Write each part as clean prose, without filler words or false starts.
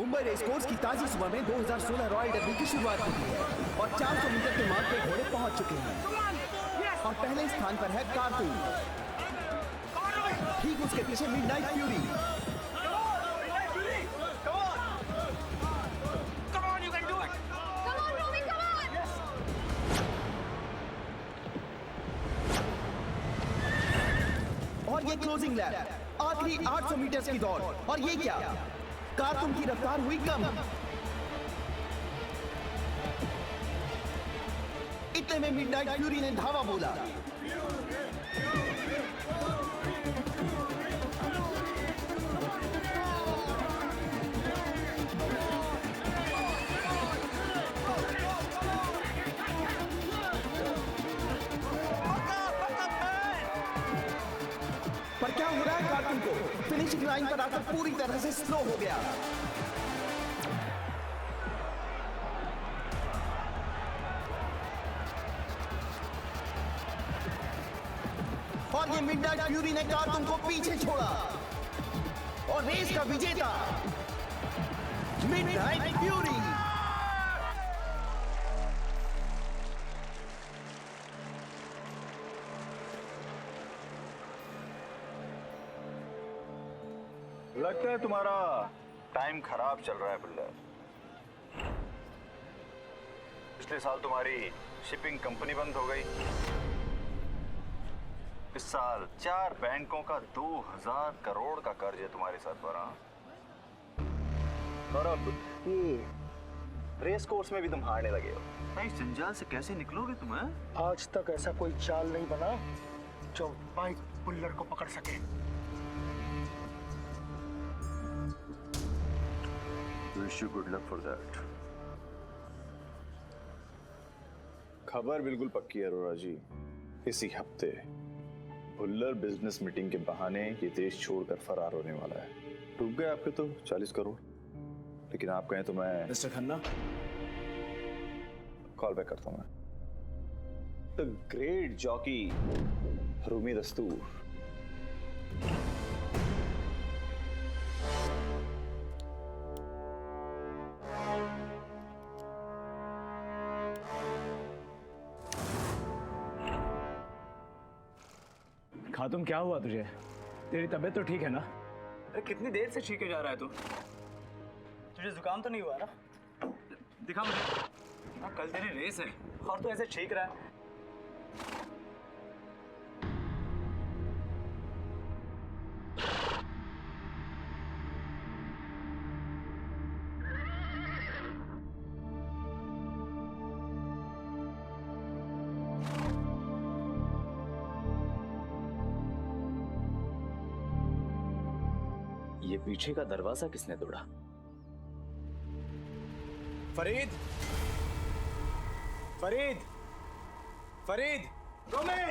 Mumbai race course की ताजी सुबह में 2016 रॉयल डर्बी की शुरुआत हुई है और 400 मीटर के मार्ग पे घोड़े पहुंच चुके हैं और पहले स्थान पर है कारतून, ठीक उसके पीछे मिडनाइट फ्यूरी, और ये क्लोजिंग लैप आखिरी 800 मीटर की दौड़। और ये क्या, कारतून की रफ्तार हुई कम। इतने में मिडनाइट फ्यूरी ने धावा बोला। पर क्या हो रहा है कारतून को? फिनिशिंग लाइन पर आकर पूरी तरह से स्लो हो गया। और ये मिडनाइट फ्यूरी ने कारतून को पीछे छोड़ा और रेस का विजेता मिडनाइट फ्यूरी। लगता है तुम्हारा टाइम खराब चल रहा है बुल्लर। पिछले साल तुम्हारी शिपिंग कंपनी बंद हो गई। इस साल 4 बैंकों का 2000 करोड़ का कर्ज है तुम्हारे साथ पर। और अब ये रेस कोर्स में भी तुम हारने लगे हो। भाई जंजाल से कैसे निकलोगे तुम? आज तक ऐसा कोई चाल नहीं बना जो बाइक बुल्लर को पकड़ सके। Wish you good luck for that. खबर बिल्कुल पक्की है अरोरा जी। इसी हफ्ते बुल्लर बिजनेस मीटिंग के बहाने ये देश छोड़कर फरार होने वाला है। डूब गए आपके तो 40 करोड़, लेकिन आप कहें तो मैं मिस्टर खन्ना कॉल बैक करता हूं। मैं द ग्रेट जॉकी रूमी दस्तूर। खातून क्या हुआ तुझे? तेरी तबीयत तो ठीक है ना? अरे कितनी देर से छींके जा रहा है तू? तुझे जुकाम तो नहीं हुआ ना? दिखा मुझे। हाँ, कल तेरी रेस है और तू ऐसे छींक रहा है। ये पीछे का दरवाजा किसने तोड़ा? फरीद, फरीद, फरीद, रोमे!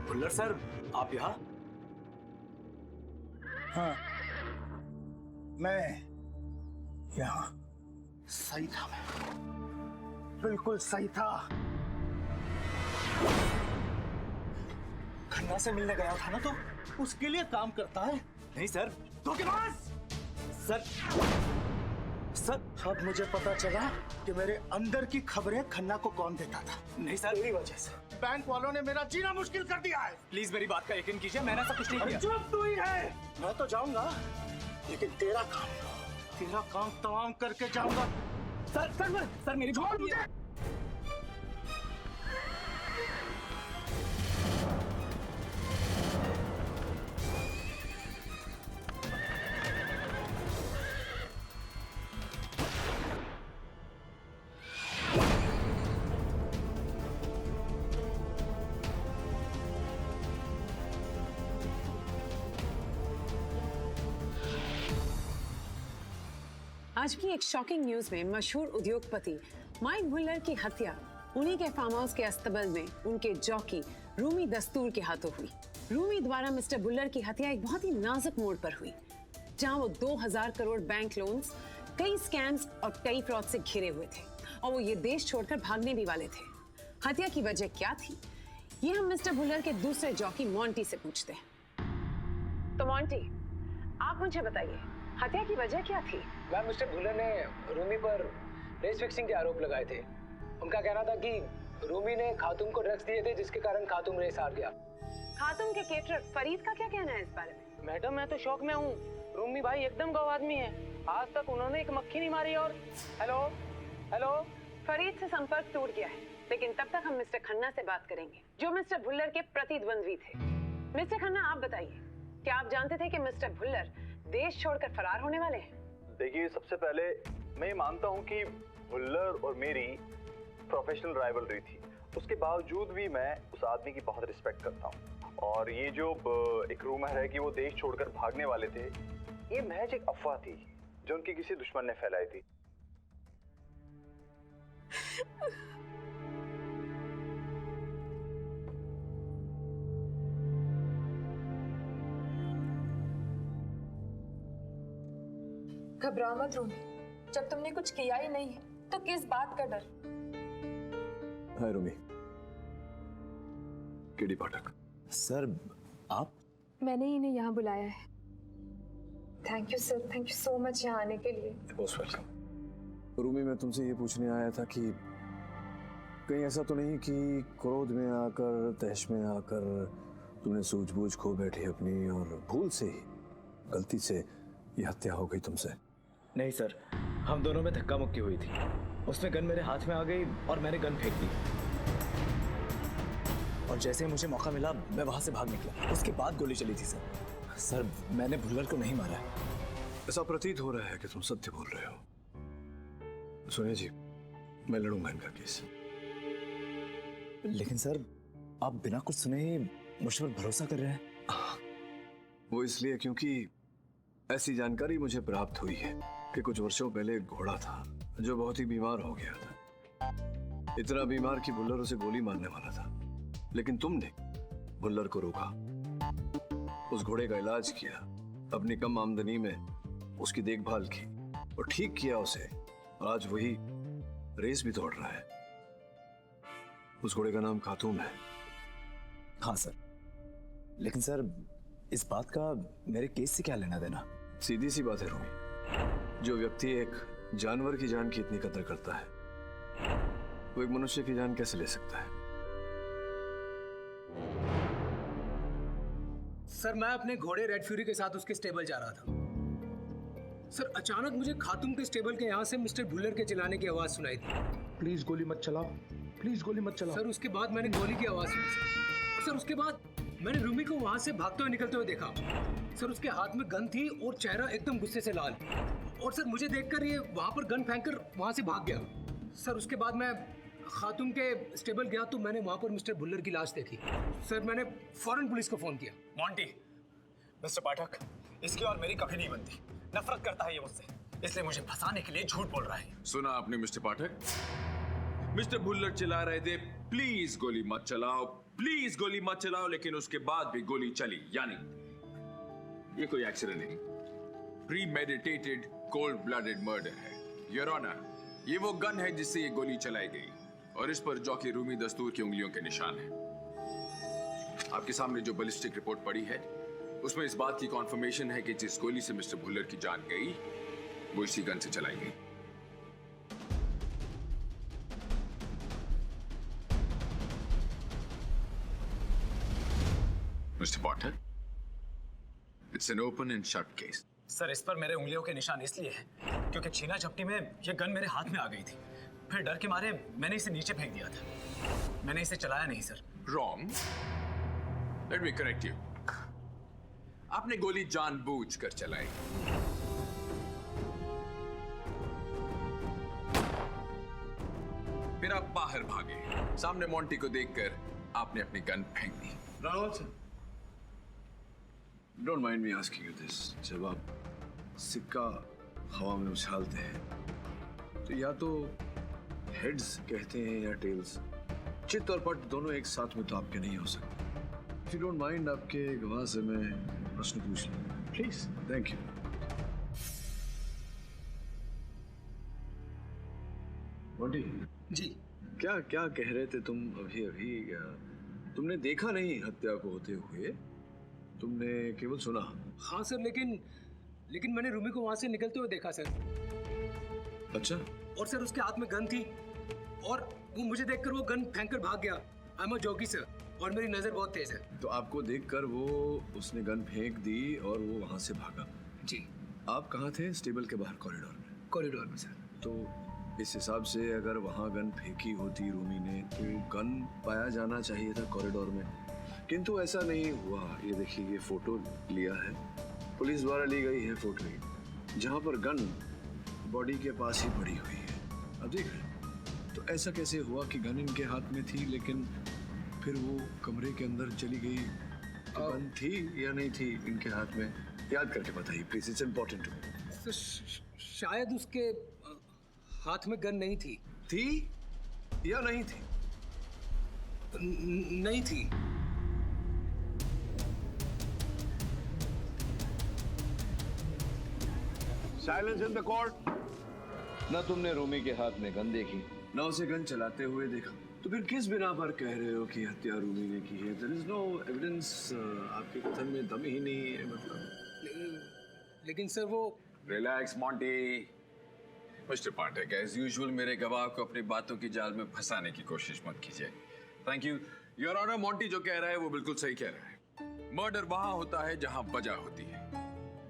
बुल्लर सर, आप यहाँ? हाँ, मैं यहाँ सही था। मैं बिल्कुल सही था। खन्ना से मिलने गया था ना, तो उसके लिए काम करता है। नहीं सर। धोखेबाज! सर, सर, अब मुझे पता चला कि मेरे अंदर की खबरें खन्ना को कौन देता था। नहीं सर। तेरी वजह से बैंक वालों ने मेरा जीना मुश्किल कर दिया है। प्लीज मेरी बात का यकीन कीजिए, मैंने ऐसा कुछ नहीं किया। चुप तू ही है। मैं तो जाऊंगा, लेकिन तेरा काम तमाम करके जाऊंगा। सर, सर, सर मेरी छोड़ मुझे। आज की एक शॉकिंग न्यूज में मशहूर उद्योगपति माइक बुल्लर की हत्या उन्हीं के फार्म हाउस के अस्तबल में उनके जॉकी रूमी दस्तूर के हाथों हुई। रूमी द्वारा मिस्टर बुल्लर की हत्या एक बहुत ही नाजुक मोड़ पर हुई, जहां वो 2000 करोड़ बैंक लोन्स, कई स्कैम्स और कई फ्रॉड से घिरे हुए थे और वो ये देश छोड़कर भागने भी वाले थे। हत्या की वजह क्या थी, ये हम मिस्टर भुल्लर के दूसरे जॉकी मोंटी से पूछते हैं। तो मोंटी, आप मुझे बताइए, हत्या की वजह क्या थी? मैम, मिस्टर भुल्लर ने रूमी पर रेस फिक्सिंग के आरोप लगाए थे। उनका कहना था कि रूमी ने खातूम को ड्रग्स दिए थे, जिसके कारण खातूम रेस हार गया। खातूम के केटरर फरीद का क्या कहना है इस बारे में? मैडम, मैं तो शौक में हूँ। रूमी भाई एकदम गौ आदमी है, आज तक उन्होंने एक मक्खी नहीं मारी। और हेलो हेलो, फरीद से संपर्क टूट गया है, लेकिन तब तक हम मिस्टर खन्ना से बात करेंगे, जो मिस्टर भुल्लर के प्रतिद्वंद्वी थे। मिस्टर खन्ना, आप बताइए, क्या आप जानते थे कि मिस्टर भुल्लर देश छोड़कर फरार होने वाले हैं? देखिए, सबसे पहले मैं ये मानता हूँ कि भुल्लर और मेरी प्रोफेशनल राइवलरी थी, उसके बावजूद भी मैं उस आदमी की बहुत रिस्पेक्ट करता हूँ। और ये जो एक रूमर है कि वो देश छोड़कर भागने वाले थे, ये महज एक अफवाह थी जो उनके किसी दुश्मन ने फैलाई थी। घबराओ मत रूमी, जब तुमने कुछ किया ही नहीं तो किस बात का डर। हाय रूमी। केडी पाठक। सर, आप? मैंने ही इन्हें यहाँ बुलाया है। Thank you sir, thank you so much यहाँ आने के लिए। Most welcome. रूमी, मैं तुमसे ये पूछने आया था कि कहीं ऐसा तो नहीं कि क्रोध में आकर, तहश में आकर तुमने सूझबूझ खो बैठी अपनी और भूल से ही, गलती से ये हत्या हो गई तुमसे? नहीं सर, हम दोनों में धक्का मुक्की हुई थी। उसने गन मेरे हाथ में आ गई और मैंने गन फेंक दी, और जैसे ही मुझे मौका मिला मैं वहां से भाग निकला। उसके बाद गोली चली थी सर। सर, मैंने भुल्लर को नहीं मारा। ऐसा प्रतीत हो रहा है कि तुम सत्य बोल रहे हो। सुनिए जी, मैं लड़ूंगा इनका केस। लेकिन सर, आप बिना कुछ सुने ही मुझ पर भरोसा कर रहे हैं? वो इसलिए क्योंकि ऐसी जानकारी मुझे प्राप्त हुई है कि कुछ वर्षों पहले एक घोड़ा था जो बहुत ही बीमार हो गया था। इतना बीमार कि भुल्लर उसे गोली मारने वाला था, लेकिन तुमने भुल्लर को रोका, उस घोड़े का इलाज किया, अपनी कम आमदनी में उसकी देखभाल की और ठीक किया उसे। आज वही रेस भी दौड़ रहा है। उस घोड़े का नाम खातूम है। हाँ सर, लेकिन सर, इस बात का मेरे केस से क्या लेना देना? सीधी सी बात है रोमी, जो व्यक्ति एक जानवर की जान की इतनी कदर करता है, वो एक मनुष्य की जान कैसे ले सकता है? सर, मैं अपने घोड़े रेड फ्यूरी के साथ उसके स्टेबल जा रहा था। सर, अचानक मुझे खातूम के स्टेबल के यहाँ से मिस्टर भुल्लर के चिल्लाने की आवाज सुनाई दी। प्लीज गोली मत चलाओ, प्लीज गोली मत चलाओ। सर, उसके बाद मैंने गोली की आवाज सुनी। सर, उसके बाद मैंने रूमी को वहां से भागते हुए निकलते हुए देखा। सर, उसके हाथ में गन थी और चेहरा एकदम गुस्से से लाल। और सर, मुझे देखकर ये वहां पर गन फेंककर वहां से भाग गया। सर, उसके बाद मैं खातूम के स्टेबल गया तो मैंने वहां पर मिस्टर भुल्लर की लाश देखी। सर, मैंने फौरन पुलिस को फोन किया। मोंटी, मिस्टर पाठक, इसकी और मेरी कभी नहीं बनती। नफरत करता है ये मुझसे, इसलिए मुझे फंसाने के लिए झूठ बोल रहा है। सुना आपने मिस्टर पाठक? मिस्टर भुल्लर चिल्ला रहे थे प्लीज गोली मत चलाओ, प्लीज गोली मत चलाओ, लेकिन उसके बाद भी गोली चली। यानी ये कोई एक्सीडेंट नहीं, प्रीमेडिटेटेड कोल्ड ब्लडेड मर्डर है। योर ऑनर, ये वो गन है जिससे ये गोली चलाई गई और इस पर जॉकी रूमी दस्तूर की उंगलियों के निशान हैं। आपके सामने जो बैलिस्टिक रिपोर्ट पड़ी है उसमें इस बात की कॉन्फर्मेशन है कि जिस गोली से मिस्टर भुल्लर की जान गई वो इसी गन से चलाई गई। Mister Potter, it's an open and shut case. Sir, इस पर मेरे उंगलियों के निशान इसलिए हैं क्योंकि छीना झपटी में ये गन मेरे हाथ में आ गई थी। फिर डर के मारे मैंने इसे नीचे फेंक दिया था। मैंने इसे चलाया नहीं sir. Wrong, let me correct you. आपने गोली जानबूझकर चलाई। फिर आप बाहर भागे, सामने मोंटी को देखकर आपने अपनी गन फेंक दी। Don't mind me asking you this. जब आप सिक्का हवा में उछालते हैं तो या तो हेड्स कहते हैं या टेल्स। चित और पट दोनों एक साथ में तो आपके नहीं हो सकते। इफ यू डोंट माइंड, आपके गवाह से मैं प्रश्न पूछ लूं प्लीज? Thank you. मोंटी जी। क्या क्या कह रहे थे तुम अभी अभी? तुमने देखा नहीं हत्या को होते हुए, तुमने केवल सुना? हाँ सर, लेकिन मैंने रूमी को वहां से निकलते हुए देखा सर। अच्छा। और सर उसके हाथ में गन थी और वो मुझे देखकर वो गन फेंक कर भाग गया। I am a jockey sir, और मेरी नजर बहुत तेज है। तो आपको देखकर उसने गन फेंक दी और वो वहां से भागा? जी। आप कहाँ थे? स्टेबल के बाहर कॉरिडोर में? कॉरिडोर में सर। तो इस हिसाब से अगर वहां गन फेंकी होती रूमी ने तो गन पाया जाना चाहिए था कॉरिडोर में, किंतु ऐसा नहीं हुआ। ये देखिए, ये फोटो लिया है, पुलिस द्वारा ली गई है फोटो ही, जहां पर गन बॉडी के पास ही पड़ी हुई है। अब देख रहे हैं, तो ऐसा कैसे हुआ कि गन इनके हाथ में थी लेकिन फिर वो कमरे के अंदर चली गई? तो गन थी या नहीं थी इनके हाथ में? याद करके बताइए please, it's important to me. शायद उसके हाथ में गन नहीं थी। थी या नहीं थी? नहीं थी। Silence in the court. ना तुमने रूमी के हाथ में गन देखी, ना उसे गन चलाते हुए देखा, तो फिर किस बिना पर कह रहे हो कि हत्या रूमी ने की है? There is no evidence. आपके कथन में दम ही नहीं है मतलब। लेकिन सर वो... रिलैक्स मॉन्टी। मिस्टर पाठक, एज यूजुअल मेरे गवाह को अपनी बातों की जाल में फंसाने की कोशिश मत कीजिए। Thank you your honour. Monty जो कह रहा है वो बिल्कुल सही कह रहा है। मर्डर वहां होता है जहां वजह होती है,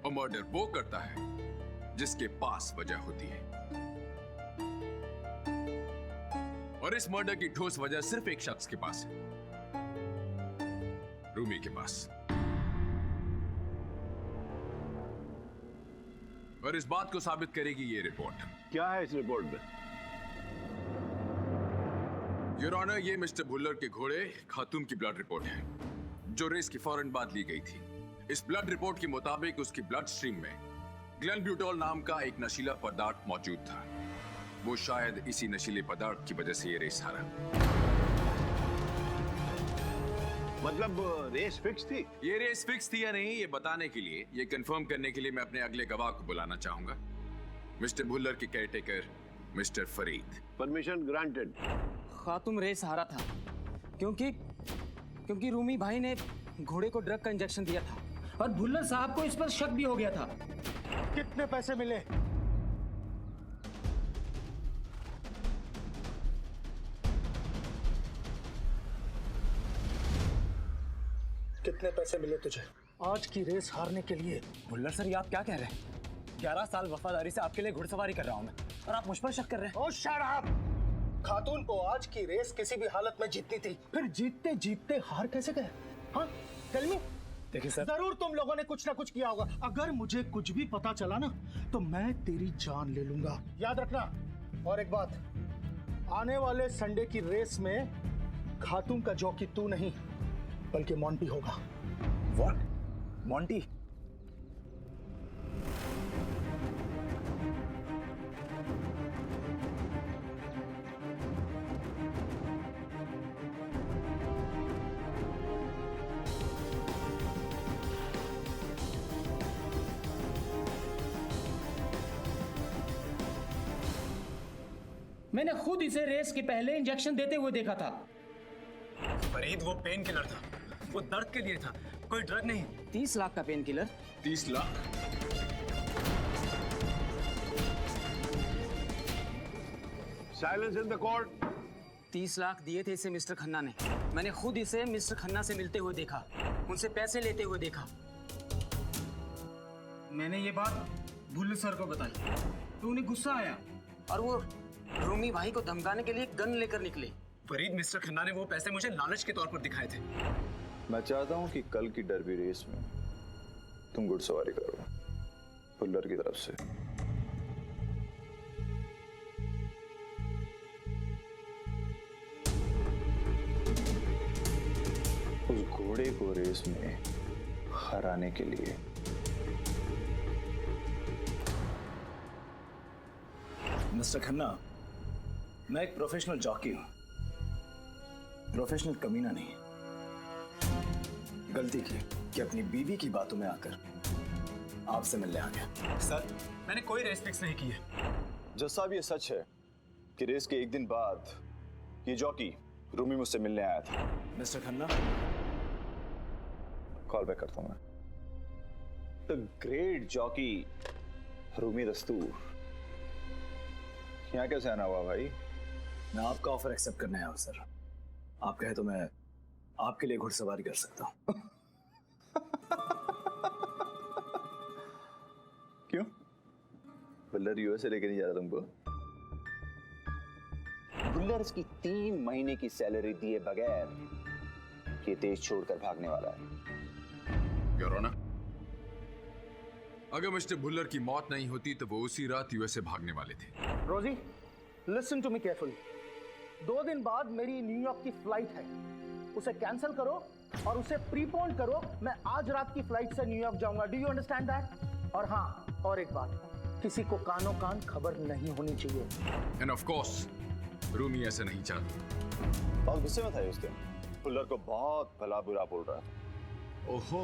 और मर्डर वो करता है जिसके पास वजह होती है। और इस मर्डर की ठोस वजह सिर्फ एक शख्स के पास है, रूमी के पास। और इस बात को साबित करेगी ये रिपोर्ट। क्या है इस रिपोर्ट में? योर ऑनर, ये मिस्टर भुल्लर के घोड़े खातून की ब्लड रिपोर्ट है, जो रेस की फौरन बाद ली गई थी। इस ब्लड रिपोर्ट के मुताबिक उसकी ब्लड स्ट्रीम में ग्लेनब्यूटॉल नाम का एक नशीला पदार्थ मौजूद था। वो शायद इसी नशीले पदार्थ की वजह से ये रेस हारा। मतलब रेस फिक्स थी? ये रेस फिक्स थी या नहीं, ये बताने के लिए, ये कंफर्म करने के लिए मैं अपने अगले गवाह को बुलाना चाहूंगा, मिस्टर भुल्लर के caretaker mister Farid. Permission granted. खातून रेस हारा था क्योंकि रूमी भाई ने घोड़े को ड्रग का इंजेक्शन दिया था, और भुल्लर साहब को इस पर शक भी हो गया था। कितने पैसे मिले? कितने पैसे मिले तुझे आज की रेस हारने के लिए? भुल्लर सर, ये आप क्या कह रहे हैं? 11 साल वफादारी से आपके लिए घुड़सवारी कर रहा हूं मैं, और आप मुझ पर शक कर रहे हैं? ओ शट अप! खातून को आज की रेस किसी भी हालत में जीतनी थी, फिर जीतते जीतते हार कैसे गए? हाँ, टेल मी। देखिए सर, जरूर तुम लोगों ने कुछ ना कुछ किया होगा। अगर मुझे कुछ भी पता चला ना, तो मैं तेरी जान ले लूंगा, याद रखना। और एक बात, आने वाले संडे की रेस में खातून का जॉकी तू नहीं बल्कि मॉन्टी होगा। व्हाट? मॉन्टी? मैंने खुद इसे रेस के पहले इंजेक्शन देते हुए देखा था। फरीद, वो पेन किलर था, वो दर्द के लिए था, कोई ड्रग नहीं। 30 लाख का pain killer? 30 lakh? Silence in the court. 30 lakh दिए थे इसे मिस्टर खन्ना ने। मैंने खुद इसे मिस्टर खन्ना से मिलते हुए देखा, उनसे पैसे लेते हुए देखा। मैंने ये बात भुल्लर सर को बताई तो उन्हें गुस्सा आया, और वो रूमी भाई को धमकाने के लिए गन लेकर निकले। फरीद, मिस्टर खन्ना ने वो पैसे मुझे लालच के तौर पर दिखाए थे। मैं चाहता हूं कि कल की डर्बी रेस में तुम घुड़सवारी करो भुल्लर की तरफ से। उस घोड़े को रेस में हराने के लिए। मिस्टर खन्ना, मैं एक प्रोफेशनल जॉकी हूं, प्रोफेशनल कमीना नहीं। गलती की कि अपनी बीवी की बातों में आकर आपसे मिलने आ गया। सर, मैंने कोई रेस फिक्स नहीं की है। जज साहब, ये सच है कि रेस के एक दिन बाद ये जॉकी रूमी मुझसे मिलने आया था। मिस्टर खन्ना, कॉल बैक करता हूं मैं। द ग्रेट जॉकी रूमी दस्तूर यहाँ कैसे आना हुआ भाई? मैं आपका ऑफर एक्सेप्ट करने आया हूँ सर। आप कहे तो मैं आपके लिए घुड़सवारी कर सकता हूँ। क्यों? बुल्लर यूएसए लेके नहीं जा रहा तुमको? बुल्लर की 3 महीने की सैलरी दिए बगैर ये देश छोड़कर भागने वाला है। योर ऑनर, अगर मिस्टर भुल्लर की मौत नहीं होती तो वो उसी रात यूएसए भागने वाले थे। रोजी, लिसन टू मी केयरफुली। 2 दिन बाद मेरी न्यूयॉर्क की फ्लाइट है, उसे कैंसिल करो और उसे प्रीपोन करो। मैं आज रात की फ्लाइट से न्यूयॉर्क जाऊंगा। Do you understand that? और हाँ, और एक बात, किसी को कानो कान खबर नहीं होनी चाहिए। एंड ऑफ कोर्स रूमी ऐसा नहीं चाहती। बहुत गुस्से में था ये उस दिन। बुल्लर को बहुत भला बुरा बोल रहा था। ओहो,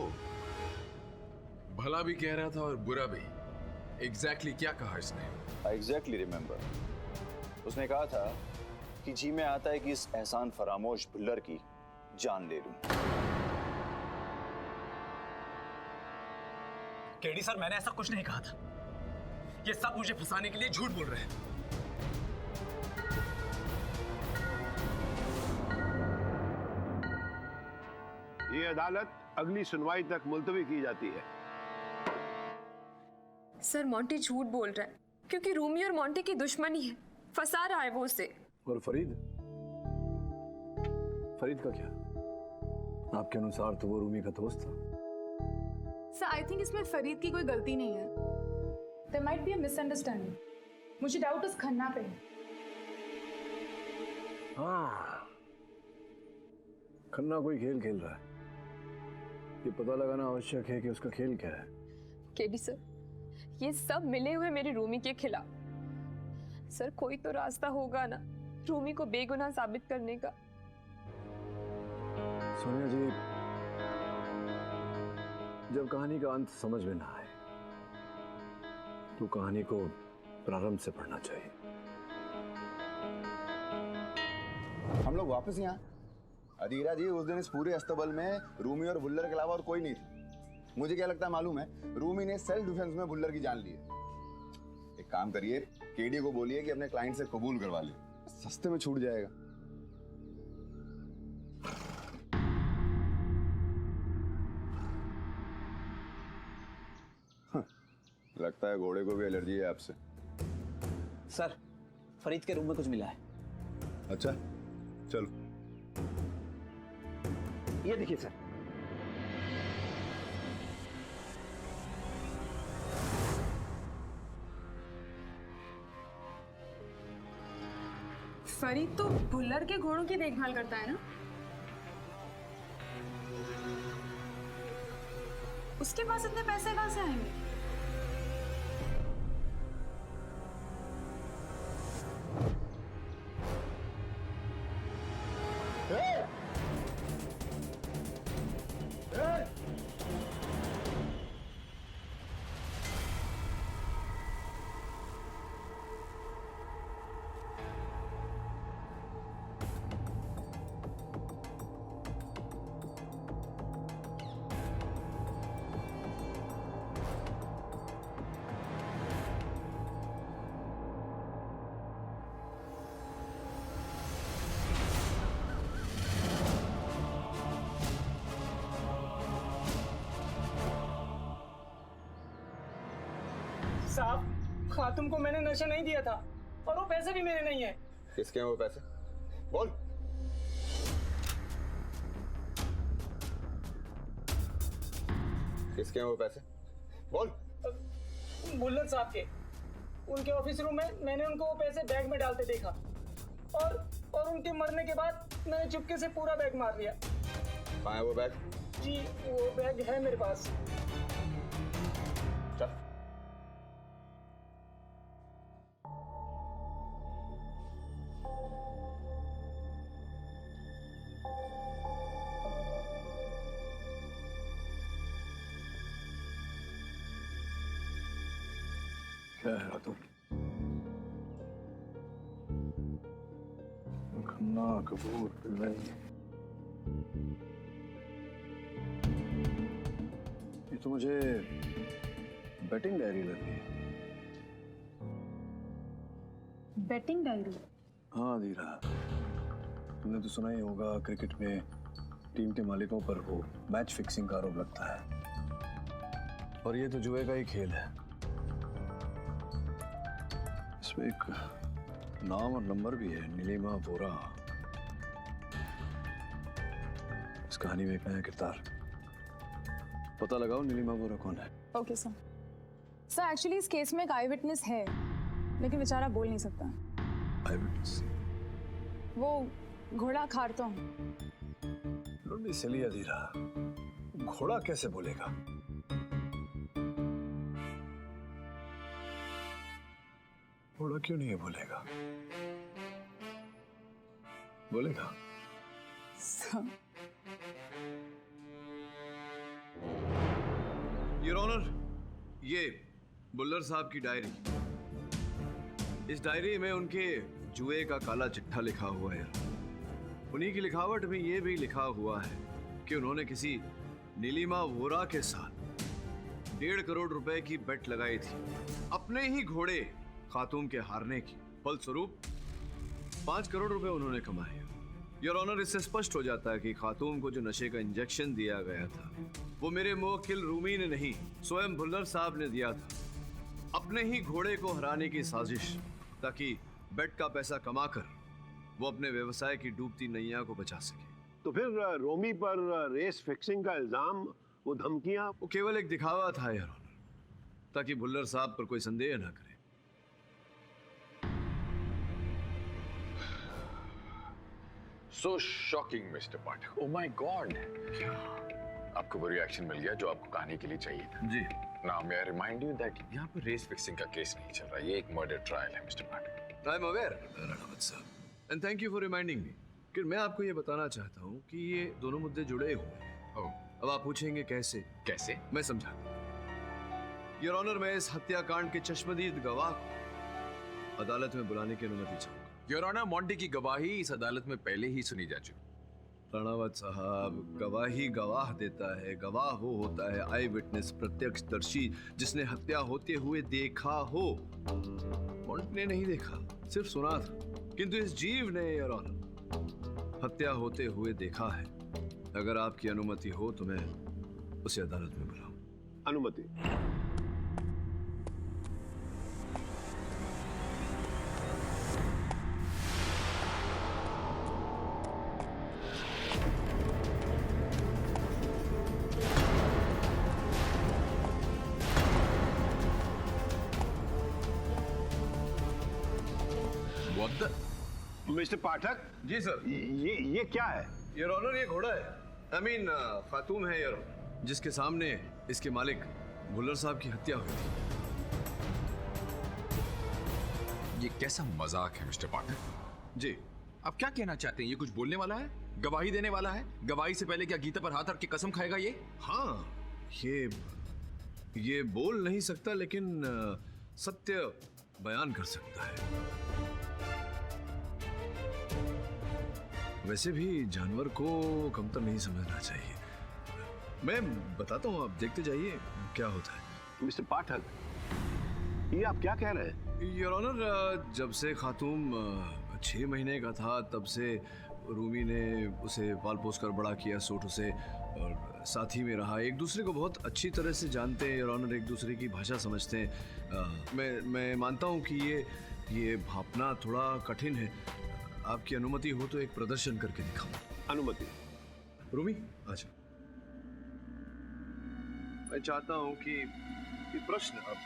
भला भी कह रहा था और बुरा भी। एग्जैक्टली क्या कहा इसने? आई एग्जैक्टली रिमेंबर। उसने कहा था कि जी में आता है कि इस एहसान फरामोश बुल्लर की जान ले लूं। केडी सर, मैंने ऐसा कुछ नहीं कहा था। ये सब मुझे फंसाने के लिए झूठ बोल रहे हैं। ये अदालत अगली सुनवाई तक मुलतवी की जाती है। सर, मोंटी झूठ बोल रहा है क्योंकि रूमी और मोंटी की दुश्मनी है। फंसा रहा है वो उसे। और फरीद का क्या? आपके अनुसार तो वो रूमी का दोस्त था। सर, आई थिंक इसमें फरीद की कोई गलती नहीं है। There might be a misunderstanding. मुझे डाउट उस खन्ना पे है। हाँ, खन्ना कोई खेल खेल रहा है। ये पता लगाना आवश्यक है कि उसका खेल क्या है। केडी सर, ये सब मिले हुए मेरी रूमी के खिलाफ। सर, कोई तो रास्ता होगा ना रूमी को बेगुनाह साबित करने का। सोनिया जी, जब कहानी का अंत समझ में ना आए तो कहानी को प्रारंभ से पढ़ना चाहिए। हम लोग वापस यहाँ। अदीरा जी, उस दिन इस पूरे अस्तबल में रूमी और बुल्लर के अलावा और कोई नहीं था। मुझे क्या लगता है मालूम है? रूमी ने सेल्फ डिफेंस में बुल्लर की जान ली है। एक काम करिए, केडी को बोलिए कि अपने क्लाइंट से कबूल करवा ले, सस्ते में छूट जाएगा। लगता है घोड़े को भी एलर्जी है आपसे। सर, फरीद के रूम में कुछ मिला है। अच्छा, चलो। ये देखिए सर, फरीद तो भुल्लर के घोड़ों की देखभाल करता है ना? उसके पास इतने पैसे कहां से आएंगे? साहब, खातून को मैंने नशा नहीं दिया था और वो पैसे भी मेरे नहीं है। किसके हैं वो पैसे? बोल। किसके हैं वो पैसे? बोल। बुल्लर साहब के। उनके ऑफिस रूम में मैंने उनको वो पैसे बैग में डालते देखा और उनके मरने के बाद मैंने चुपके से पूरा बैग मार लिया। कहाँ है वो बैग? जी, वो बैग है मेरे पास। चल। क्या है रातू? खन्ना कपूर पिल्लई। ये तो मुझे बैटिंग डायरी लग रही है। Betting diary? हाँ धीरा, तुमने तो सुना ही होगा क्रिकेट में टीम के मालिकों पर वो मैच फिक्सिंग का आरोप लगता है, और ये तो जुए का ही खेल है। इसमें एक नाम और नंबर भी है, नीलिमा वोरा। इस कहानी में एक नया किरदार। पता लगाओ नीलिमा वोरा कौन है। Okay sir. सर एक्चुअली इस केस में एक आई विटनेस है, लेकिन बेचारा बोल नहीं सकता। आई विटनेस? वो घोड़ा खारता हूँ। लुंडी सिली अधीरा, घोड़ा कैसे बोलेगा? घोड़ा क्यों नहीं बोलेगा? बोलेगा। योर ऑनर, ये बुल्लर साहब की डायरी। इस डायरी में उनके जुए का काला चिट्ठा लिखा हुआ है। उन्हीं की लिखावट में ये भी लिखा हुआ है कि उन्होंने किसी नीलिमा वोरा के साथ 1.5 करोड़ रुपए की बेट लगाई थी, अपने ही घोड़े खातूम के हारने की। फलस्वरूप 5 करोड़ रुपए उन्होंने कमाए। योर ऑनर, इससे स्पष्ट हो जाता है कि खातूम को जो नशे का इंजेक्शन दिया गया था वो मेरे मुवक्किल रूमी ने नहीं, स्वयं भुल्लर साहब ने दिया था, अपने ही घोड़े को हराने की साजिश, ताकि बेट का पैसा कमाकर वो अपने व्यवसाय की डूबती नैया को बचा सके। तो फिर रोमी पर रेस फिक्सिंग का इल्जाम, वो धमकियां, वो केवल एक दिखावा था योर ऑनर, ताकि भुल्लर साहब पर कोई संदेह न करे। So shocking, Mr. Pathak. Oh my God. आपको वो रिएक्शन मिल गया जो आपको कहानी के लिए चाहिए था। जी। Now may I remind you that यहाँ पर रेस फिक्सिंग का केस नहीं चल रहा, ये एक मर्डर ट्रायल है, mister Pathak. I am aware Ranawat साहब, and thank you for reminding me. कि मैं आपको ये बताना चाहता हूँ कि ये दोनों मुद्दे जुड़े हुए हैं। अब आप पूछेंगे कैसे? कैसे? मैं समझाता। योर ऑनर, मैं इस हत्याकांड के चश्मदीद गवाह को अदालत में बुलाने की अनुमति चाहूंगा। योर ऑनर, मॉन्टी की गवाही इस अदालत में पहले ही सुनी जा चुकी। राणावत साहब, गवाही गवाह देता है। गवाह वो होता है आई विटनेस, प्रत्यक्षदर्शी, जिसने हत्या होते हुए देखा हो। मॉन्टी ने नहीं देखा, सिर्फ सुना था, किंतु इस जीव ने योर ऑनर हत्या होते हुए देखा है। अगर आपकी अनुमति हो तो मैं उसे अदालत में बुलाऊं। अनुमति। मिस्टर पाठक। जी सर। ये क्या है? योर ऑनर, ये घोड़ा है। आई मीन खातूम है योर ऑनर, जिसके सामने इसके मालिक भुल्लर साहब की हत्या हुई थी। ये कैसा मजाक है मिस्टर पाठक? जी। आप क्या कहना चाहते हैं? ये कुछ बोलने वाला है, गवाही देने वाला है? गवाही से पहले क्या गीता पर हाथ रख के कसम खाएगा ये? हाँ, ये बोल नहीं सकता, लेकिन सत्य बयान कर सकता है। वैसे भी जानवर को कमतर नहीं समझना चाहिए। मैं बताता हूँ, आप देखते जाइए क्या होता है। मिस्टर पाठक, ये आप क्या कह रहे हैं? योर ऑनर, जब से खातूम 6 महीने का था, तब से रूमी ने उसे पाल पोस कर बड़ा किया, सूट उसे और साथी में रहा। एक दूसरे को बहुत अच्छी तरह से जानते हैं योर ऑनर, एक दूसरे की भाषा समझते हैं। मैं मानता हूँ कि ये भापना थोड़ा कठिन है। आपकी अनुमति हो तो एक प्रदर्शन करके दिखाऊं। अनुमति। रूमी, आजा। मैं चाहता हूं कि प्रश्न अब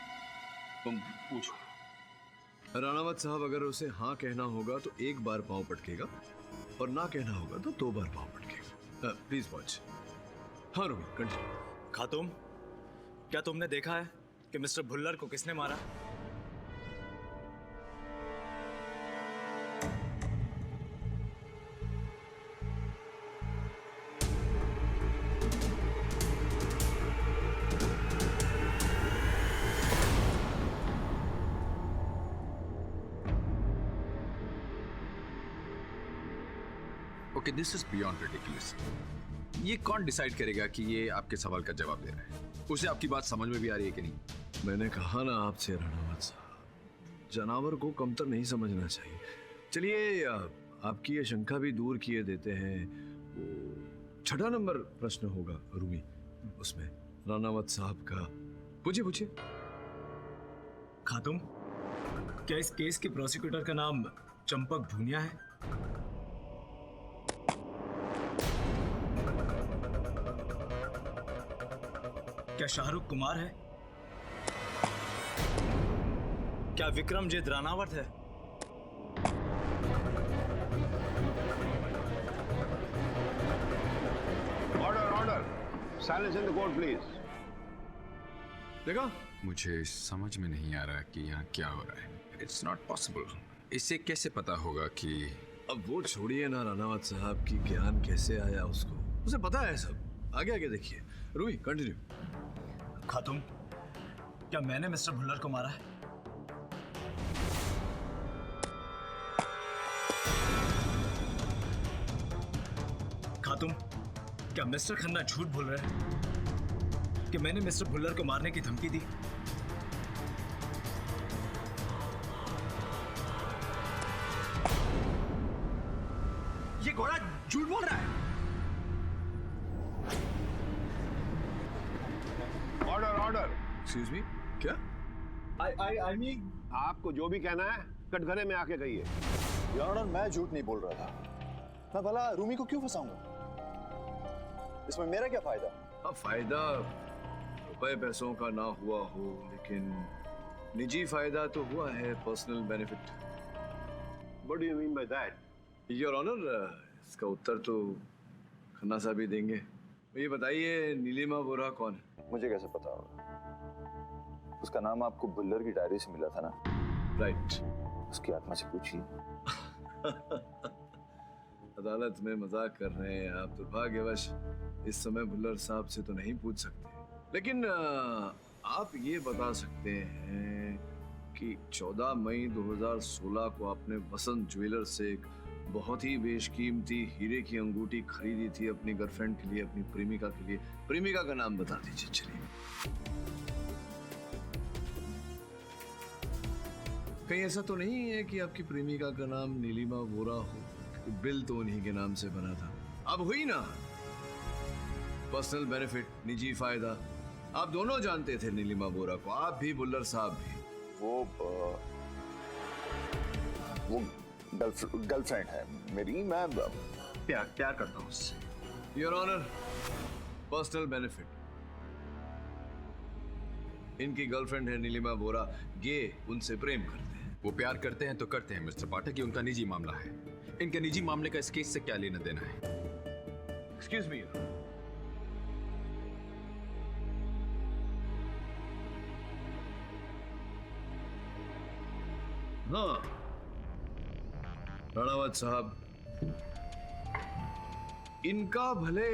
तुम पूछो। राणावत साहब, अगर उसे हाँ कहना होगा तो 1 बार पांव पटकेगा, और ना कहना होगा तो 2 बार पांव पटकेगा। Please watch. हाँ रूमी, कंटिन्यू। खातूम, क्या तुमने देखा है कि मिस्टर भुल्लर को किसने मारा? Okay, this is beyond ridiculous. ये कौन डिसाइड करेगा कि ये आपके सवाल का जवाब दे रहा है? उसे आपकी बात समझ में भी आ रही है कि नहीं? मैंने कहा ना आपसे राणावत साहब, जानवर को कमतर नहीं समझना चाहिए। चलिए आपकी ये शंका भी दूर किए देते हैं। वो 6 नंबर प्रश्न होगा रूमी, उसमें राणावत साहब का। पूछिए पूछिए। खातूम, क्या इस केस के प्रोसिक्यूटर का नाम चंपक भूनिया है? क्या शाहरुख कुमार है? क्या विक्रमजीत राणावत है? Order order, silence in the court please. देखा, मुझे समझ में नहीं आ रहा कि यहाँ क्या हो रहा है। It's not possible. इससे कैसे पता होगा कि... अब वो छोड़िए ना राणावत साहब की ज्ञान कैसे आया उसको, उसे पता है सब। आगे आगे देखिए। रूही कंटिन्यू। खातूम, क्या मैंने मिस्टर भुल्लर को मारा है? खातूम, क्या मिस्टर खन्ना झूठ बोल रहे हैं कि मैंने मिस्टर भुल्लर को मारने की धमकी दी? ये घोड़ा झूठ बोल रहा है। Order order. एक्सक्यूज मी, क्या? आई मीन आपको जो भी कहना है कटघरे में आके कहिए। योर ऑनर, मैं झूठ नहीं बोल रहा था। मैं भला रूमी को क्यों फंसाऊंगा? इसमें मेरा क्या फायदा? अब फायदा रुपए पैसों का ना हुआ हो, लेकिन निजी फायदा तो हुआ है, personal benefit. What do you mean by that? Your honour, इसका उत्तर तो खन्ना साहब ही देंगे। ये बताइए, नीलिमा वोरा कौन है? मुझे कैसे पता होगा? उसका नाम आपको भुल्लर की डायरी से मिला था ना? राइट। उसकी आत्मा से पूछिए। अदालत में मजाक कर रहे हैं आप। दुर्भाग्यवश इस समय भुल्लर साहब से तो नहीं पूछ सकते, लेकिन आप ये बता सकते हैं कि 14 मई 2016 को आपने वसंत ज्वेलर से एक बहुत ही बेशकीमती हीरे की अंगूठी खरीदी थी अपनी गर्लफ्रेंड के लिए, अपनी प्रेमिका के लिए। प्रेमिका का नाम बता दीजिए। चलिए, कहीं ऐसा तो नहीं है कि आपकी प्रेमिका का नाम नीलिमा वोरा हो? बिल तो उन्हीं के नाम से बना था। अब हुई ना पर्सनल बेनिफिट, निजी फायदा। आप दोनों जानते थे नीलिमा वोरा को, आप भी भुल्लर साहब भी। वो गर्लफ्रेंड है मेरी। मैं प्यार करता हूँ उससे। योर ऑनर, पर्सनल बेनिफिट, इनकी गर्लफ्रेंड है नीलिमा वोरा। ये उनसे प्रेम करते हैं। वो प्यार करते हैं तो करते हैं मिस्टर पाठक, ये उनका निजी मामला है। इनके निजी मामले का इस केस से क्या लेना देना है? Excuse me. हाँ राणावत साहब, इनका भले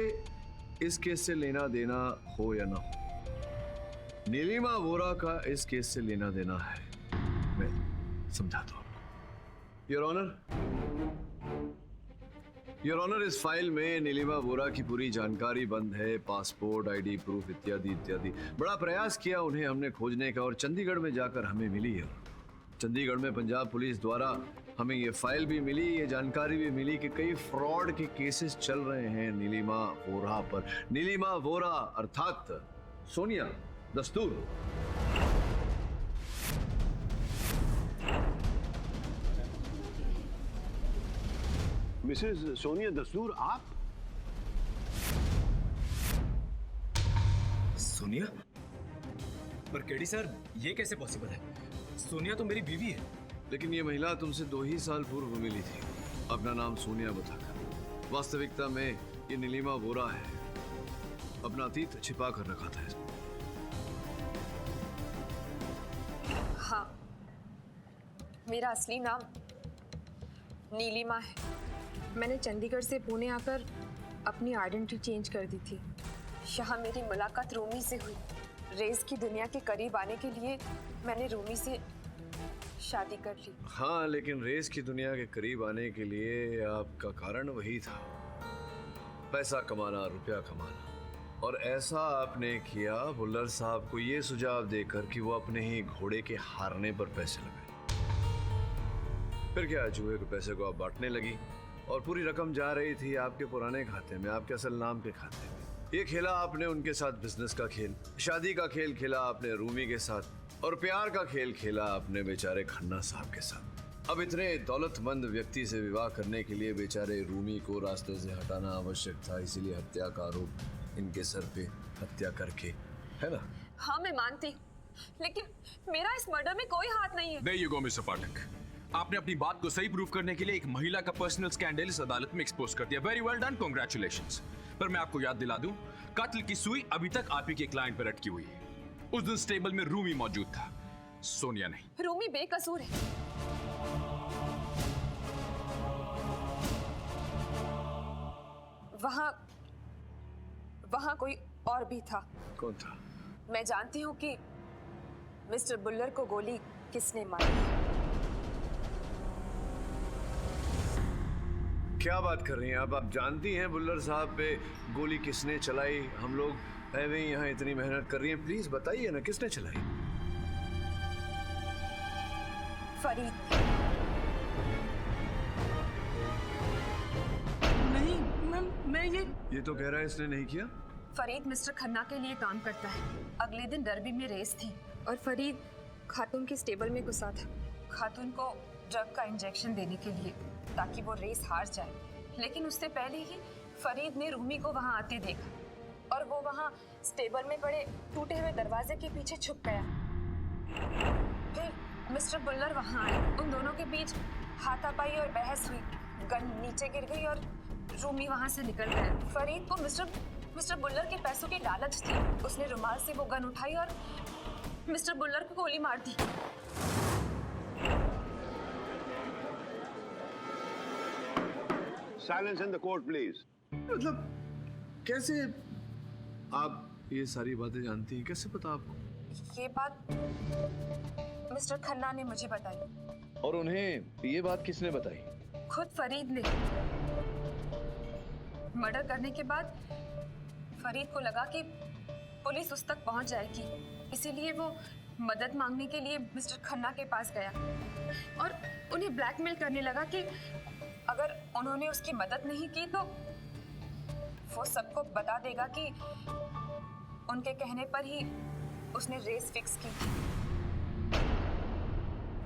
इस केस से लेना देना हो या ना हो, नीलिमा वोरा का इस केस से लेना देना है। मैं समझाता हूं आपको। योर ऑनर, इस फाइल में नीलिमा वोरा की पूरी जानकारी बंद है, पासपोर्ट, आईडी प्रूफ इत्यादि इत्यादि। बड़ा प्रयास किया उन्हें हमने खोजने का और चंडीगढ़ में जाकर हमें मिली है। चंडीगढ़ में पंजाब पुलिस द्वारा हमें ये फाइल भी मिली, ये जानकारी भी मिली कि कई फ्रॉड के केसेस चल रहे हैं नीलिमा वोरा पर। नीलिमा वोरा अर्थात सोनिया दस्तूर। मिसेस सोनिया दस्तूर, आप? सोनिया? पर केडी सर, ये कैसे पॉसिबल है? सोनिया तो मेरी बीवी है। लेकिन ये महिला तुमसे 2 ही साल पूर्व मिली थी, अपना नाम सोनिया बताकर। वास्तविकता में ये नीलिमा वोरा है, अपना अतीत छिपा कर रखा था इसने। हाँ, मेरा असली नाम नीलिमा है। मैंने चंडीगढ़ से पुणे आकर अपनी आइडेंटिटी चेंज कर दी थी। यहाँ मेरी मुलाकात रूमी से हुई। रेस की दुनिया के करीब आने के लिए मैंने रूमी से शादी कर ली। हाँ, लेकिन रेस की दुनिया के करीब आने के लिए आपका कारण वही था, पैसा कमाना, रुपया कमाना। और ऐसा आपने किया भुल्लर साहब को ये सुझाव देकर कि वो अपने ही घोड़े के हारने पर पैसे लगाए। फिर क्या, जुए के पैसे को आप बांटने लगी और पूरी रकम जा रही थी आपके पुराने खाते में, आपके असल नाम के खाते में। ये खेला आपने उनके साथ बिजनेस का खेल, शादी का खेल खेला आपने रूमी के साथ, और प्यार का खेल खेला आपने बेचारे खन्ना साहब के साथ। अब इतने दौलतमंद व्यक्ति से विवाह करने के लिए बेचारे रूमी को रास्ते से हटाना आवश्यक था, इसीलिए हत्या का आरोप इनके सर पे हत्या करके, है ना? हाँ मैं मानती, लेकिन मेरा इस मर्डर में कोई हाथ नहीं है। There you go, Mr. पाठक। आपने अपनी बात को सही प्रूव करने के लिए एक महिला का पर्सनल स्कैंडल इस अदालत में एक्सपोज कर दिया। Very well done, congratulations. पर मैं आपको याद दिला दूं, कत्ल की सुई अभी तक आप ही के क्लाइंट पर अटकी हुई है। उस दिन स्टेबल में रूमी मौजूद था, सोनिया नहीं। रूमी बेकसूर है। वहाँ कोई और भी था। कौन था? मैं जानती हूँ कि मिस्टर बुल्लर को गोली किसने मारी। क्या बात कर रही हैं आप जानती हैं बुल्लर साहब पे गोली किसने चलाई? हम लोग ऐवे ही यहाँ इतनी मेहनत कर रही हैं, प्लीज बताइए ना, किसने चलाई? फरीद। नहीं, मैं ये तो कह रहा है इसने नहीं किया। फरीद मिस्टर खन्ना के लिए काम करता है। अगले दिन डरबी में रेस थी और फरीद खातून के स्टेबल में घुसा था, खातून को ड्रग का इंजेक्शन देने के लिए, ताकि वो रेस हार जाए। लेकिन उससे पहले ही फरीद ने रूमी को वहां आते देखा और वो वहां स्टेबल में पड़े टूटे हुए दरवाजे के पीछे छुप गया। फिर मिस्टर बुल्लर वहां आए, उन दोनों के बीच हाथापाई और बहस हुई, गन नीचे गिर गई और रूमी वहां से निकल गया। फरीद को मिस्टर बुल्लर के पैसों की लालच थी, उसने रुमाल से वो गन उठाई और मिस्टर बुल्लर को गोली मार दी। Silence in the court, please. मतलब कैसे आप ये सारी बातें जानती हैं? कैसे पता आपको? ये बात मिस्टर खन्ना ने मुझे बताई। और उन्हें ये बात किसने बताई? खुद फरीद ने। मर्डर करने के बाद फरीद को लगा कि पुलिस उस तक पहुंच जाएगी, इसीलिए वो मदद मांगने के लिए मिस्टर खन्ना के पास गया और उन्हें ब्लैकमेल करने लगा कि अगर उन्होंने उसकी मदद नहीं की तो वो सबको बता देगा कि उनके कहने पर ही उसने रेस फिक्स की थी।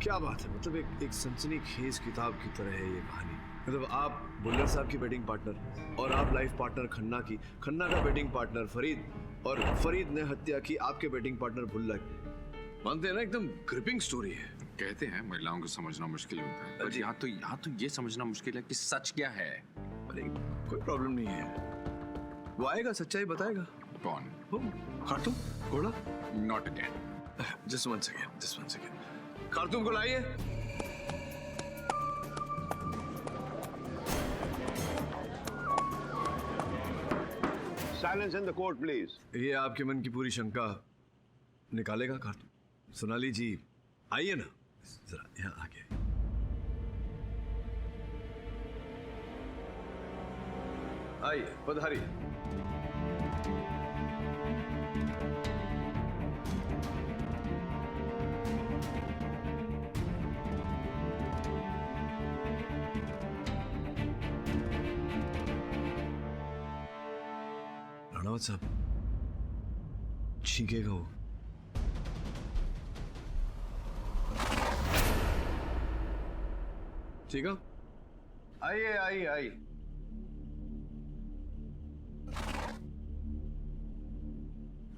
क्या बात है, मतलब एक सनसनीखेज किताब की तरह है ये कहानी। मतलब आप बुल्लर साहब की बेटिंग पार्टनर और आप लाइफ पार्टनर खन्ना की, खन्ना का बेटिंग पार्टनर फरीद, और फरीद ने हत्या की आपके बेटिंग पार्टनर बुल्लर। मानते हैं ना, एकदम ग्रिपिंग स्टोरी है। कहते हैं महिलाओं को समझना मुश्किल होता है, पर यहाँ तो ये समझना मुश्किल है कि सच क्या है। अरे कोई प्रॉब्लम नहीं है, वो आएगा, सच्चाई बताएगा। कौन? खार्तूम घोड़ा? Not again. Just one second. Khartoum को लाइए। Silence in the court, please. ये आपके मन की पूरी शंका निकालेगा खार्तूम? सोनाली जी आइए ना, जरा यहाँ आके। आइए, पधारिए। राणावत साहब, छींकेगा वो। ठीक है, आइए।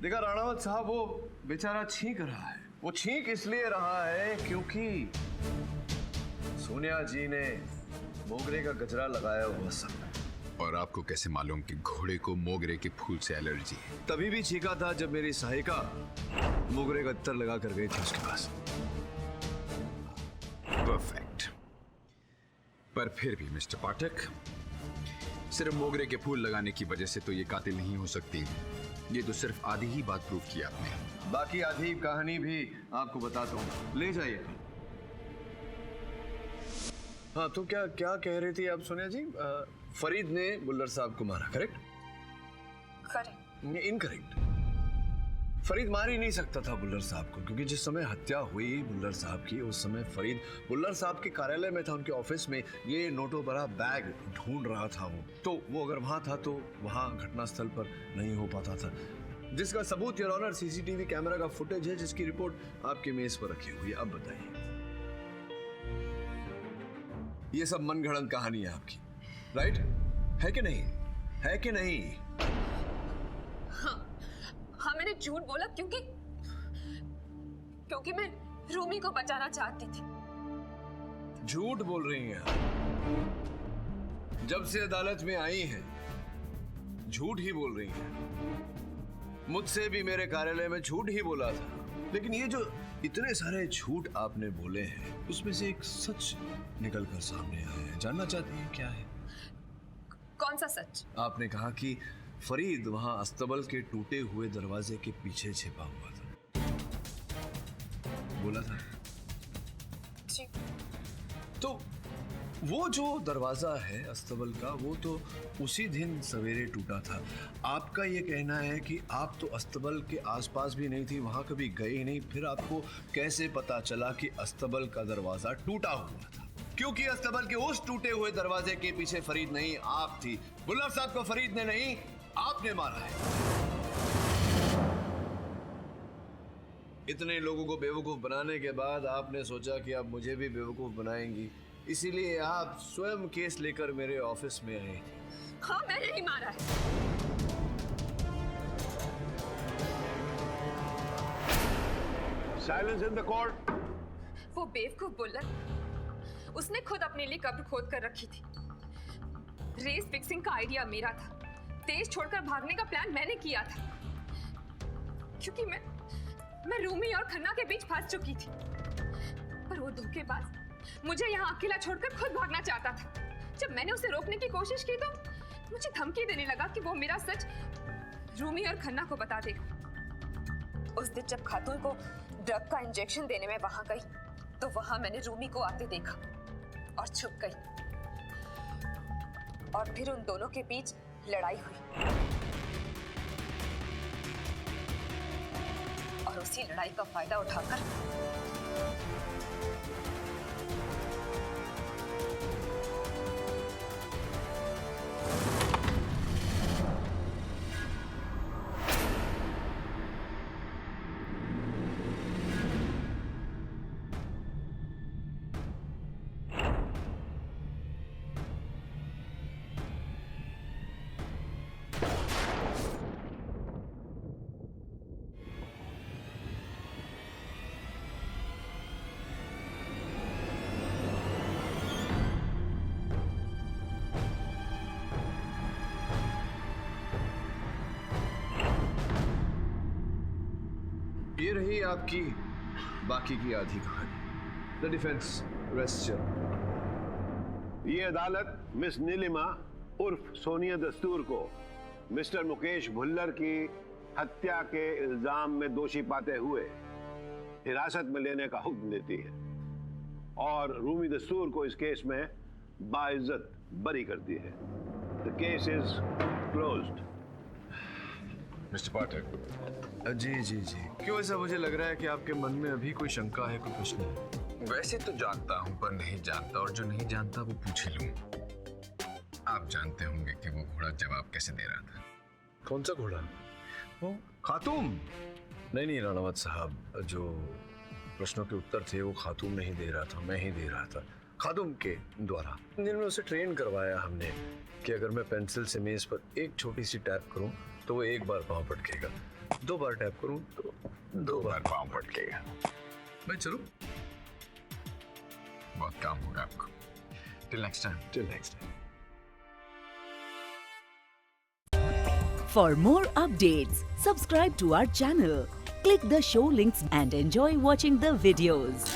देखा राणावत साहब, वो बेचारा छींक रहा है। वो छींक इसलिए रहा है क्योंकि सोनिया जी ने मोगरे का गजरा लगाया हुआ सब। और आपको कैसे मालूम कि घोड़े को मोगरे के फूल से एलर्जी है? तभी भी छींका था जब मेरी सहायिका मोगरे का इत्तर लगा कर गई थी उसके पास। परफेक्ट। पर फिर भी मिस्टर पाठक, सिर्फ मोगरे के फूल लगाने की वजह से तो ये कातिल नहीं हो सकती। ये तो सिर्फ आधी ही बात प्रूव की आपने। बाकी आधी कहानी भी आपको बताता हूँ। ले जाइए। हाँ, तो क्या क्या कह रही थी आप सोनिया जी? फरीद ने बुल्लर साहब को मारा, करेक्ट? करेक्ट। इनकरेक्ट। फरीद मार ही नहीं सकता था बुल्लर साहब को, क्योंकि जिस समय हत्या हुई बुल्लर साहब की, उस समय फरीद बुल्लर साहब के कार्यालय में था, उनके ऑफिस में ये नोटों भरा बैग ढूंढ रहा था तो वो अगर वहां था तो वहां घटनास्थल पर नहीं हो पाता था, जिसका सबूत योर ऑनर सीसीटीवी कैमरा का फुटेज है, जिसकी रिपोर्ट आपके मेज पर रखी हुई है। अब बताइए, ये सब मनगढ़ंत कहानी है आपकी, राइट? है कि नहीं? है कि नहीं? हाँ, मैंने झूठ बोला क्योंकि मैं रूमी को बचाना चाहती थी। झूठ बोल रही हैं आप। जब से अदालत में आई हैं झूठ ही बोल रही हैं। मुझसे भी मेरे कार्यालय में झूठ ही बोला था, लेकिन ये जो इतने सारे झूठ आपने बोले हैं उसमें से एक सच निकल कर सामने आया है। जानना चाहती हैं क्या है? कौन सा सच? आपने कहा कि फरीद वहां अस्तबल के टूटे हुए दरवाजे के पीछे छिपा हुआ था, बोला था जी। तो वो जो दरवाजा है अस्तबल का, वो तो उसी दिन सवेरे टूटा था। आपका ये कहना है कि आप तो अस्तबल के आसपास भी नहीं थी, वहां कभी गए ही नहीं, फिर आपको कैसे पता चला कि अस्तबल का दरवाजा टूटा हुआ था? क्योंकि अस्तबल के उस टूटे हुए दरवाजे के पीछे फरीद नहीं, आप थी। बुल्लर साहब को फरीद ने नहीं, आपने मारा है। इतने लोगों को बेवकूफ बनाने के बाद आपने सोचा कि आप मुझे भी बेवकूफ बनाएंगी, इसीलिए आप स्वयं केस लेकर मेरे ऑफिस में आए थे। हाँ, मैंने ही मारा है। Silence in the court. वो बेवकूफ बुल्लर, उसने खुद अपने लिए कब्र खोद कर रखी थी। रेस फिक्सिंग का आइडिया मेरा था, देश छोड़कर भागने का प्लान मैंने किया था, क्योंकि मैं रूमी और खन्ना के बीच फंस चुकी थी। पर वो धोखेबाज मुझे यहाँ अकेला छोड़कर खुद भागना चाहता था। जब मैंने उसे रोकने की कोशिश की तो मुझे धमकी देने लगा कि वो मेरा सच रूमी और खन्ना को बता देगा। उस दिन जब खातून को ड्रग का इंजेक्शन देने में वहां गई तो वहां मैंने रूमी को आते देखा और छुप गई, और फिर उन दोनों के बीच लड़ाई हुई, और उसी लड़ाई का फायदा उठाकर ये रही आपकी बाकी की आधी कहानी। The defence rest. ये अदालत मिस नीलिमा उर्फ सोनिया दस्तूर को मिस्टर मुकेश भुल्लर की हत्या के इल्जाम में दोषी पाते हुए हिरासत में लेने का हुक्म देती है और रूमी दस्तूर को इस केस में बाइज्जत बरी करती है। The case is closed. Mister Pathak. जी जी जी, क्यों ऐसा मुझे लग रहा है कि आपके मन में अभी कोई शंका है, कोई प्रश्न है? वैसे तो जानता हूं पर नहीं जानता, और जो नहीं जानता वो पूछ ही लूं। आप जानते होंगे कि वो घोड़ा जवाब कैसे दे रहा था। कौन सा घोड़ा? वो खातूम? नहीं राणावत साहब, जो प्रश्नों के उत्तर थे वो खातूम नहीं दे रहा था, मैं ही दे रहा था। खातूम के द्वारा जिनमें उसे ट्रेन करवाया हमने कि अगर मैं पेंसिल से मेज पर एक छोटी सी टैप करूं तो वो एक बार पांव पटकेगा, 2 बार टैप करूं तो 2 बार पांव पटकेगा। मैं चलूं? बहुत काम होगा आपको। Till next time. For more updates, subscribe to our channel, click the show links and enjoy watching the videos.